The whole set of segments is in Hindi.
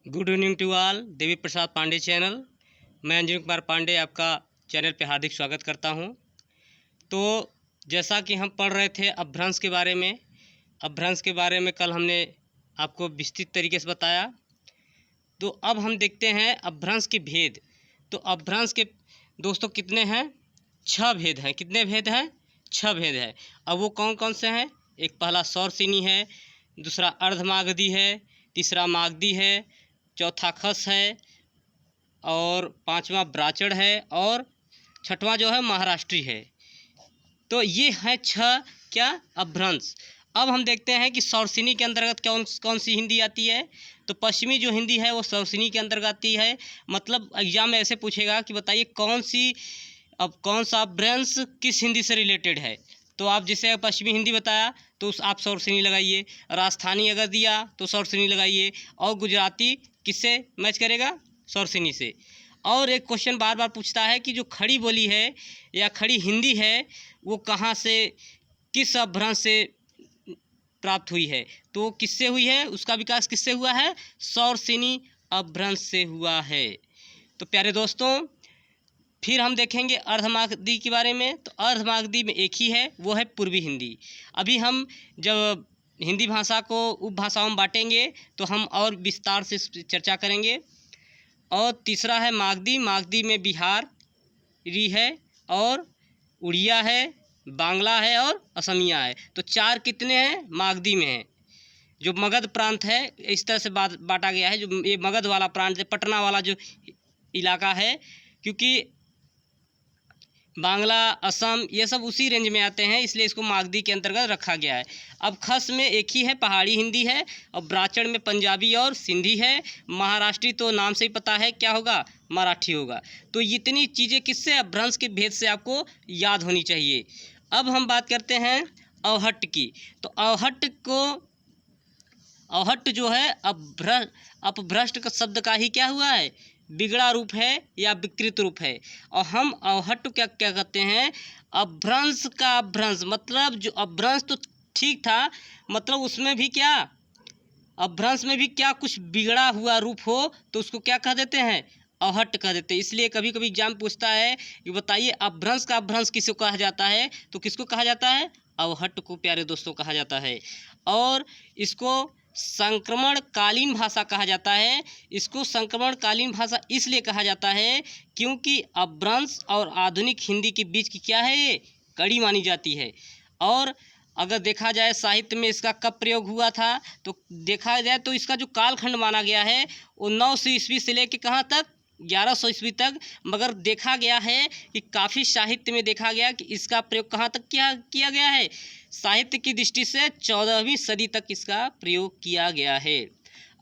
Good evening to all. Devi Prasad Pandey channel, मैं अंजन कुमार पांडे आपका चैनल पे हार्दिक स्वागत करता हूं। तो जैसा कि हम पढ़ रहे थे अपभ्रंश के बारे में, कल हमने आपको विस्तृत तरीके से बताया। तो अब हम देखते हैं अपभ्रंश के भेद। तो अपभ्रंश के दोस्तों कितने हैं? 6 भेद हैं। कितने भेद हैं? 6 भेद है। अब वो कौन कौन से हैं? एक पहला सौरसेनी है, दूसरा अर्धमागधी है, तीसरा मागधी है, चौथा खस है, और पांचवा ब्राचड़ है, और छठवां जो है महाराष्ट्री है। तो ये है 6 क्या अपभ्रंश। अब हम देखते हैं कि सौरसेनी के अंतर्गत कौन कौन सी हिंदी आती है। तो पश्चिमी जो हिंदी है वो सौरसेनी के अंतर्गत आती है। मतलब एग्जाम में ऐसे पूछेगा कि बताइए कौन सा अपभ्रंश किस हिंदी से रिलेटेड है। तो आप जैसे पश्चिमी हिंदी बताया तो आप सौरसेनी लगाइए, राजस्थानी अगर दिया तो सौरसेनी लगाइए, और गुजराती किससे मैच करेगा? सौरसेनी से। और एक क्वेश्चन बार बार पूछता है कि जो खड़ी बोली है या खड़ी हिंदी है वो कहाँ से, किस अपभ्रंश से प्राप्त हुई है। तो किससे हुई है? उसका विकास किससे हुआ है? सौरसेनी अपभ्रंश से हुआ है। तो प्यारे दोस्तों, फिर हम देखेंगे अर्धमागधी के बारे में। तो अर्धमागधी में एक ही है, वो है पूर्वी हिंदी। अभी हम जब हिंदी भाषा को उपभाषाओं में बांटेंगे तो हम और विस्तार से चर्चा करेंगे। और तीसरा है मागधी। मागधी में बिहारी है, और उड़िया है, बांग्ला है, और असमिया है। तो 4 कितने हैं? मागधी में है। जो मगध प्रांत है इस तरह से बांटा गया है। जो ये मगध वाला प्रांत है, पटना वाला जो इलाका है, क्योंकि बांग्ला, असम ये सब उसी रेंज में आते हैं, इसलिए इसको मागधी के अंतर्गत रखा गया है। अब खस में एक ही है, पहाड़ी हिंदी है, और ब्राचड़ में पंजाबी और सिंधी है। महाराष्ट्री तो नाम से ही पता है क्या होगा, मराठी होगा। तो इतनी चीज़ें किससे? अपभ्रंश के भेद से आपको याद होनी चाहिए। अब हम बात करते हैं अवहट्ट की। तो अवहट्ट जो है अपभ्रष्ट का शब्द का ही क्या हुआ है? बिगड़ा रूप है या विकृत रूप है। और हम अवहट्ट क्या कहते हैं? अपभ्रंश का अपभ्रंश। मतलब जो अपभ्रंश तो ठीक था, मतलब उसमें भी क्या, अपभ्रंश में भी क्या कुछ बिगड़ा हुआ रूप हो तो उसको क्या कह देते हैं? अवहट्ट कह देते हैं। इसलिए कभी कभी एग्जाम पूछता है कि बताइए अपभ्रंश का अपभ्रंश किसको कहा जाता है। तो किसको कहा जाता है? अवहट्ट को प्यारे दोस्तों कहा जाता है। और इसको संक्रमणकालीन भाषा कहा जाता है। इसको संक्रमणकालीन भाषा इसलिए कहा जाता है क्योंकि अपभ्रंश और आधुनिक हिंदी के बीच की क्या है, ये कड़ी मानी जाती है। और अगर देखा जाए साहित्य में इसका कब प्रयोग हुआ था, तो देखा जाए तो इसका जो कालखंड माना गया है वो 900 ईस्वी से लेकर कहाँ तक, 1100 ईस्वी तक। मगर देखा गया है कि काफ़ी साहित्य में देखा गया कि इसका प्रयोग कहाँ तक किया गया है, साहित्य की दृष्टि से 14वीं सदी तक इसका प्रयोग किया गया है।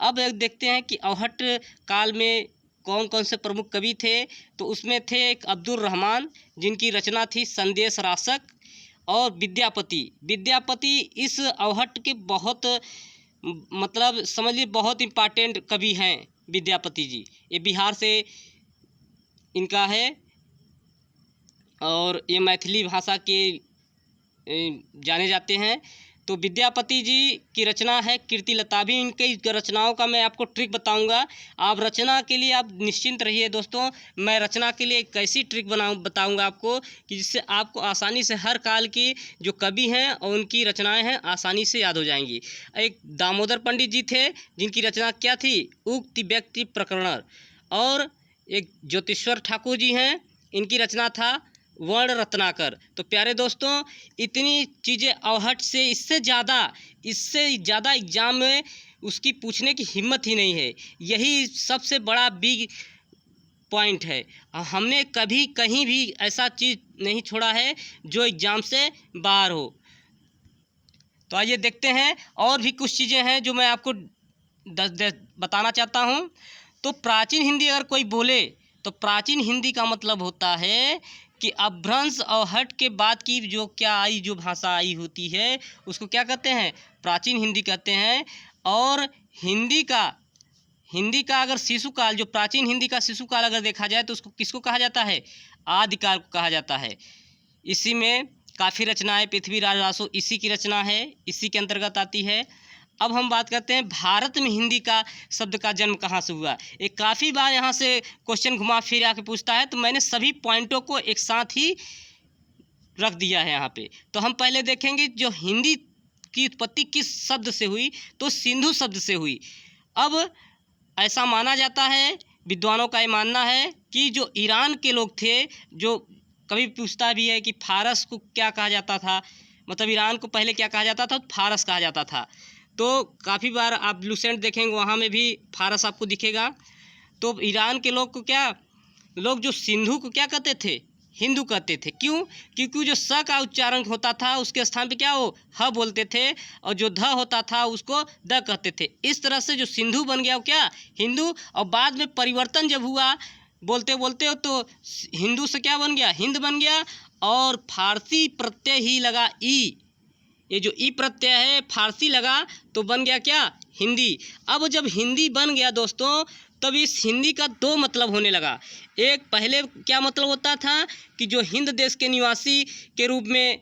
अब देखते हैं कि अवहट्ट काल में कौन कौन से प्रमुख कवि थे। तो उसमें थे एक अब्दुल रहमान, जिनकी रचना थी संदेश रासक, और विद्यापति इस अवहट्ट के बहुत, मतलब समझ लीजिए बहुत इम्पार्टेंट कवि हैं विद्यापति जी। ये बिहार से इनका है, और ये मैथिली भाषा के जाने जाते हैं। तो विद्यापति जी की रचना है कीर्तिलता। भी इनकी रचनाओं का मैं आपको ट्रिक बताऊंगा। आप रचना के लिए आप निश्चिंत रहिए दोस्तों। मैं रचना के लिए एक ऐसी ट्रिक बताऊंगा आपको कि जिससे आपको आसानी से हर काल की जो कवि हैं और उनकी रचनाएं हैं आसानी से याद हो जाएंगी। एक दामोदर पंडित जी थे, जिनकी रचना क्या थी, उक्ति व्यक्ति प्रकरण। और एक ज्योतिश्वर ठाकुर जी हैं, इनकी रचना था वर्ण रत्नाकर। तो प्यारे दोस्तों, इतनी चीज़ें अवहट्ट से, इससे ज़्यादा एग्जाम में उसकी पूछने की हिम्मत ही नहीं है। यही सबसे बड़ा बिग पॉइंट है। हमने कभी कहीं भी ऐसा चीज़ नहीं छोड़ा है जो एग्ज़ाम से बाहर हो। तो आइए देखते हैं, और भी कुछ चीज़ें हैं जो मैं आपको बताना चाहता हूँ। तो प्राचीन हिंदी अगर कोई बोले तो प्राचीन हिंदी का मतलब होता है कि अपभ्रंश और हट के बाद की जो भाषा आई होती है उसको क्या कहते हैं? प्राचीन हिंदी कहते हैं। और हिंदी का अगर शिशुकाल, जो प्राचीन हिंदी का शिशुकाल अगर देखा जाए तो उसको किसको कहा जाता है? आदिकाल को कहा जाता है। इसी में काफ़ी रचनाएं, पृथ्वीराज रासो इसी की रचना है, इसी के अंतर्गत आती है। अब हम बात करते हैं भारत में हिंदी का शब्द का जन्म कहाँ से हुआ। एक काफ़ी बार यहाँ से क्वेश्चन घुमा फिर आके पूछता है, तो मैंने सभी पॉइंटों को एक साथ ही रख दिया है यहाँ पे। तो हम पहले देखेंगे जो हिंदी की उत्पत्ति किस शब्द से हुई, तो सिंधु शब्द से हुई। अब ऐसा माना जाता है, विद्वानों का ये मानना है कि जो ईरान के लोग थे, जो कभी पूछता भी है कि फारस को क्या कहा जाता था, मतलब ईरान को पहले क्या कहा जाता था, फारस कहा जाता था। तो काफ़ी बार आप लूसेंट देखेंगे वहाँ में भी फारस आपको दिखेगा। तो ईरान के लोग को क्या, लोग जो सिंधु को क्या कहते थे, हिंदू कहते थे। क्यों? क्योंकि जो स का उच्चारण होता था उसके स्थान पे क्या वो ह बोलते थे, और जो ध होता था उसको द कहते थे। इस तरह से जो सिंधु बन गया वो क्या, हिंदू। और बाद में परिवर्तन जब हुआ बोलते बोलते तो हिंदू से क्या बन गया, हिंद बन गया। और फारसी प्रत्यय ही लगा ई, ये जो ई प्रत्यय है फारसी लगा तो बन गया क्या, हिंदी। अब जब हिंदी बन गया दोस्तों, तब इस हिंदी का दो मतलब होने लगा। एक पहले क्या मतलब होता था कि जो हिंद देश के निवासी के रूप में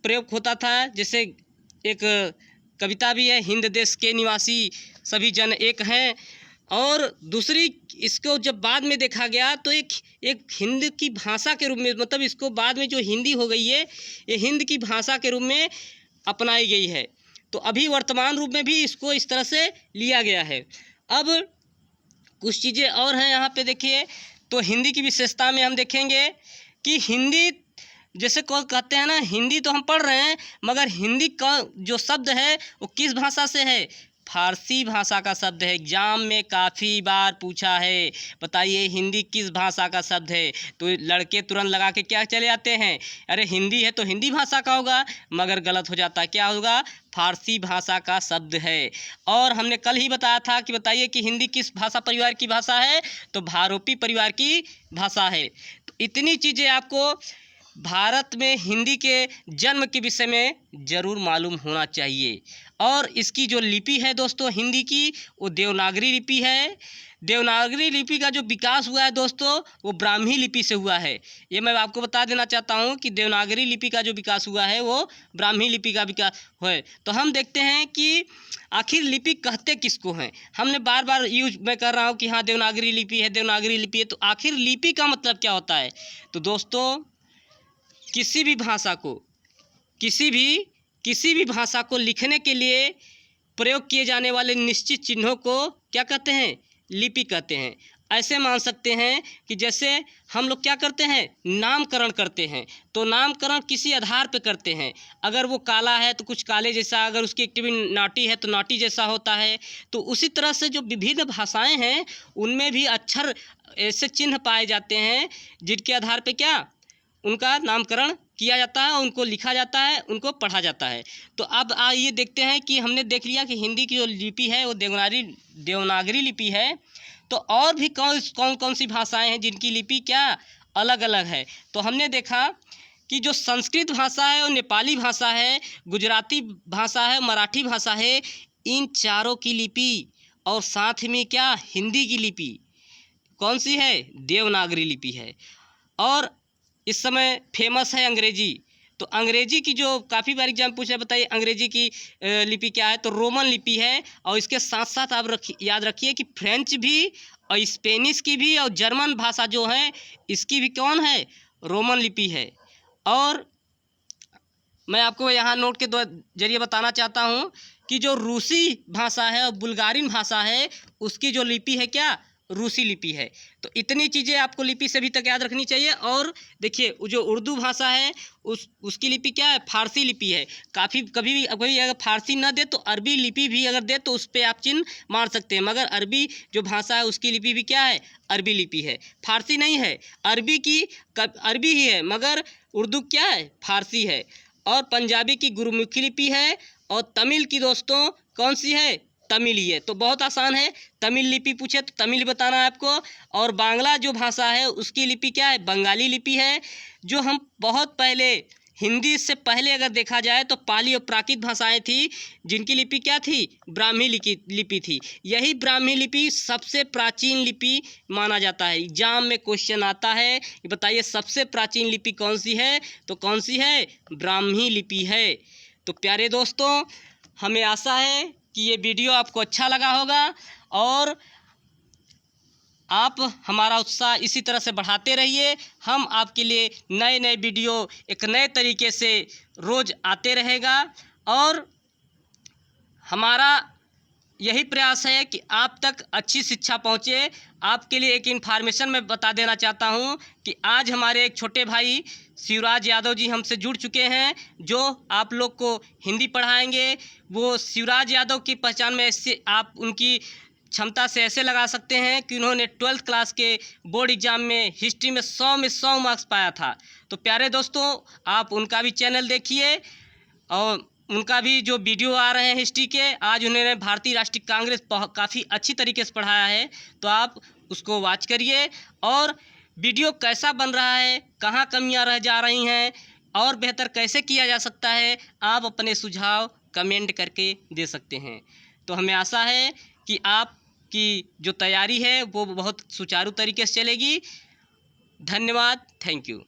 प्रयोग होता था, जैसे एक कविता भी है, हिंद देश के निवासी सभी जन एक हैं। और दूसरी, इसको जब बाद में देखा गया तो एक हिंद की भाषा के रूप में, मतलब इसको बाद में जो हिंदी हो गई है, ये हिंद की भाषा के रूप में अपनाई गई है। तो अभी वर्तमान रूप में भी इसको इस तरह से लिया गया है। अब कुछ चीज़ें और हैं यहाँ पे देखिए। तो हिंदी की विशेषता में हम देखेंगे कि हिंदी, जैसे को कहते हैं ना, हिंदी तो हम पढ़ रहे हैं, मगर हिंदी का जो शब्द है वो किस भाषा से है, फारसी भाषा का शब्द है। एग्जाम में काफ़ी बार पूछा है, बताइए हिंदी किस भाषा का शब्द है। तो लड़के तुरंत लगा के क्या चले आते हैं, अरे हिंदी है तो हिंदी भाषा का होगा, मगर गलत हो जाता है। क्या होगा, फारसी भाषा का शब्द है। और हमने कल ही बताया था कि बताइए कि हिंदी किस भाषा परिवार की भाषा है, तो भारोपी परिवार की भाषा है। तो इतनी चीज़ें आपको भारत में हिंदी के जन्म के विषय में ज़रूर मालूम होना चाहिए। और इसकी जो लिपि है दोस्तों हिंदी की, वो देवनागरी लिपि है। देवनागरी लिपि का जो विकास हुआ है दोस्तों, वो ब्राह्मी लिपि से हुआ है। ये मैं आपको बता देना चाहता हूँ कि देवनागरी लिपि का जो विकास हुआ है वो ब्राह्मी लिपि का विकास है। तो हम देखते हैं कि आखिर लिपि कहते किसको हैं। हमने बार बार यूज मैं कर रहा हूँ कि हाँ देवनागरी लिपि है, देवनागरी लिपि है। तो आखिर लिपि का मतलब क्या होता है, तो दोस्तों किसी भी भाषा को, किसी भी भाषा को लिखने के लिए प्रयोग किए जाने वाले निश्चित चिन्हों को क्या कहते हैं, लिपि कहते हैं। ऐसे मान सकते हैं कि जैसे हम लोग क्या करते हैं, नामकरण करते हैं। तो नामकरण किसी आधार पे करते हैं। अगर वो काला है तो कुछ काले जैसा, अगर उसकी एक्टिविटी नाटी है तो नाटी जैसा होता है। तो उसी तरह से जो विभिन्न भाषाएं हैं उनमें भी अक्षर ऐसे चिन्ह पाए जाते हैं जिनके आधार पे क्या उनका नामकरण किया जाता है, उनको लिखा जाता है, उनको पढ़ा जाता है। तो अब आइए देखते हैं कि हमने देख लिया कि हिंदी की जो लिपि है वो देवनागरी लिपि है। तो और भी कौन कौन सी भाषाएं हैं जिनकी लिपि क्या अलग अलग है। तो हमने देखा कि जो संस्कृत भाषा है, वो नेपाली भाषा है, गुजराती भाषा है, मराठी भाषा है। इन चारों की लिपि और साथ में क्या हिंदी की लिपि कौन सी है, देवनागरी लिपि है। और इस समय फेमस है अंग्रेजी। तो अंग्रेजी की जो काफ़ी बार एग्जाम पूछा, बताइए अंग्रेजी की लिपि क्या है, तो रोमन लिपि है। और इसके साथ साथ आप याद रखिए कि फ्रेंच भी और स्पेनिश की भी और जर्मन भाषा जो है इसकी भी कौन है, रोमन लिपि है। और मैं आपको यहाँ नोट के जरिए बताना चाहता हूँ कि जो रूसी भाषा है और बुल्गारियन भाषा है उसकी जो लिपि है क्या, रूसी लिपि है। तो इतनी चीज़ें आपको लिपि से भी तक याद रखनी चाहिए। और देखिए जो उर्दू भाषा है उसकी लिपि क्या है, फारसी लिपि है। कभी अगर फारसी ना दे तो अरबी लिपि भी अगर दे तो उस पर आप चिन्ह मार सकते हैं। मगर अरबी जो भाषा है उसकी लिपि भी क्या है, अरबी लिपि है, फारसी नहीं है। अरबी ही है मगर उर्दू क्या है, फारसी है। और पंजाबी की गुरुमुखी लिपि है। और तमिल की दोस्तों कौन सी है, तमिल ही है। तो बहुत आसान है, तमिल लिपि पूछे तो तमिल बताना है आपको। और बांग्ला जो भाषा है उसकी लिपि क्या है, बंगाली लिपि है। जो हम बहुत पहले हिंदी से पहले अगर देखा जाए तो पाली और प्राकृत भाषाएं थी जिनकी लिपि क्या थी, ब्राह्मी लिपि थी। यही ब्राह्मी लिपि सबसे प्राचीन लिपि माना जाता है। एग्जाम में क्वेश्चन आता है, ये बताइए सबसे प्राचीन लिपि कौन सी है, तो कौन सी है, ब्राह्मी लिपि है। तो प्यारे दोस्तों, हमें आशा है कि ये वीडियो आपको अच्छा लगा होगा और आप हमारा उत्साह इसी तरह से बढ़ाते रहिए। हम आपके लिए नए नए वीडियो एक नए तरीके से रोज़ आते रहेगा और हमारा यही प्रयास है कि आप तक अच्छी शिक्षा पहुँचे। आपके लिए एक इन्फॉर्मेशन मैं बता देना चाहता हूँ कि आज हमारे एक छोटे भाई शिवराज यादव जी हमसे जुड़ चुके हैं, जो आप लोग को हिंदी पढ़ाएंगे। वो शिवराज यादव की पहचान में ऐसे आप उनकी क्षमता से ऐसे लगा सकते हैं कि उन्होंने 12th क्लास के बोर्ड एग्ज़ाम में हिस्ट्री में 100 मार्क्स पाया था। तो प्यारे दोस्तों, आप उनका भी चैनल देखिए और उनका भी जो वीडियो आ रहे हैं हिस्ट्री के, आज उन्होंने भारतीय राष्ट्रीय कांग्रेस काफ़ी अच्छी तरीके से पढ़ाया है, तो आप उसको वॉच करिए। और वीडियो कैसा बन रहा है, कहाँ कमियां रह जा रही हैं और बेहतर कैसे किया जा सकता है, आप अपने सुझाव कमेंट करके दे सकते हैं। तो हमें आशा है कि आपकी जो तैयारी है वो बहुत सुचारू तरीके से चलेगी। धन्यवाद, थैंक यू।